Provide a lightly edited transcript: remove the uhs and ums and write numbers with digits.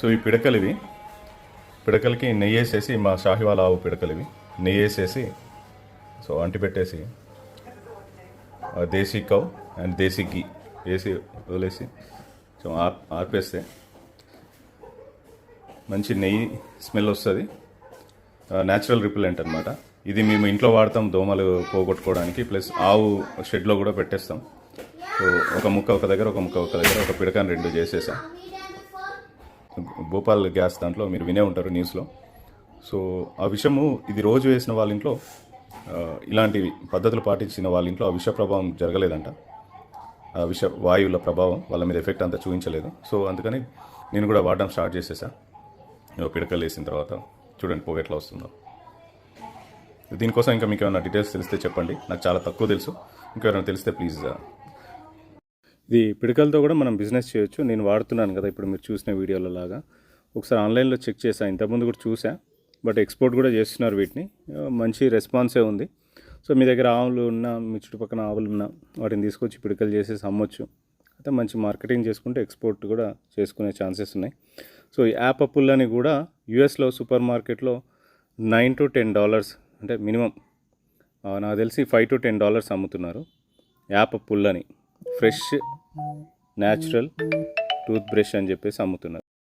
So ఈ పిడకలు ఇవి, పిడకలకి నెయ్యి వేసేసి, మా షాహివాల ఆవు పిడకలు ఇవి, నెయ్యి వేసేసి సో అంటి పెట్టేసి దేశీ కౌ అండ్ దేశీ గీ వేసి వదిలేసి సో ఆర్పేస్తే మంచి నెయ్యి స్మెల్ వస్తుంది. న్యాచురల్ రిపెలెంట్ అనమాట ఇది. మేము ఇంట్లో వాడతాం దోమలు పోగొట్టుకోవడానికి, ప్లస్ ఆవు షెడ్లో కూడా పెట్టేస్తాం. సో ఒక ముక్క ఒక దగ్గర, ఒక ముక్క ఒక దగ్గర, ఒక పిడకాన్ని 2 చేసేసాం. భోపాల్ గ్యాస్ దాంట్లో మీరు వినే ఉంటారు న్యూస్లో. సో ఆ విషము ఇది రోజు వేసిన వాళ్ళ ఇంట్లో, ఇలాంటి పద్ధతులు పాటించిన వాళ్ళ ఇంట్లో ఆ విష ప్రభావం జరగలేదంట. ఆ విష వాయువుల ప్రభావం వాళ్ళ మీద ఎఫెక్ట్ అంతా చూపించలేదు. సో అందుకని నేను కూడా వాడడం స్టార్ట్ చేసేసా. పిడకలు వేసిన తర్వాత చూడండి పొగ ఎట్లా వస్తుందో. దీనికోసం ఇంకా మీకు ఏమైనా డీటెయిల్స్ తెలిస్తే చెప్పండి, నాకు చాలా తక్కువ తెలుసు. ఇంకెవరైనా తెలిస్తే ప్లీజ్. ఇది పిడకలతో కూడా మనం బిజినెస్ చేయొచ్చు. నేను వాడుతున్నాను కదా ఇప్పుడు మీరు చూసిన వీడియోలో లాగా. ఒకసారి ఆన్లైన్లో చెక్ చేశాను, ఇంతకుముందు కూడా చూసా. బట్ ఎక్స్పోర్ట్ కూడా చేస్తున్నారు వీటిని, మంచి రెస్పాన్సే ఉంది. సో మీ దగ్గర ఆవులు ఉన్నా, మీ చుట్టుపక్కల ఆవులు ఉన్నా, వాటిని తీసుకొచ్చి పిడకలు చేసేసి అమ్మొచ్చు. అయితే మంచి మార్కెటింగ్ చేసుకుంటే ఎక్స్పోర్ట్ కూడా చేసుకునే ఛాన్సెస్ ఉన్నాయి. సో ఈ యాప్ పుల్లని కూడా యూఎస్లో సూపర్ మార్కెట్లో $9 to $10 అంటే మినిమం నాకు తెలిసి $5 to $10 అమ్ముతున్నారు. యాప్ పుల్లని ఫ్రెష్ న్యాచురల్ టూత్ బ్రష్ అని చెప్పేసి అమ్ముతున్నారు.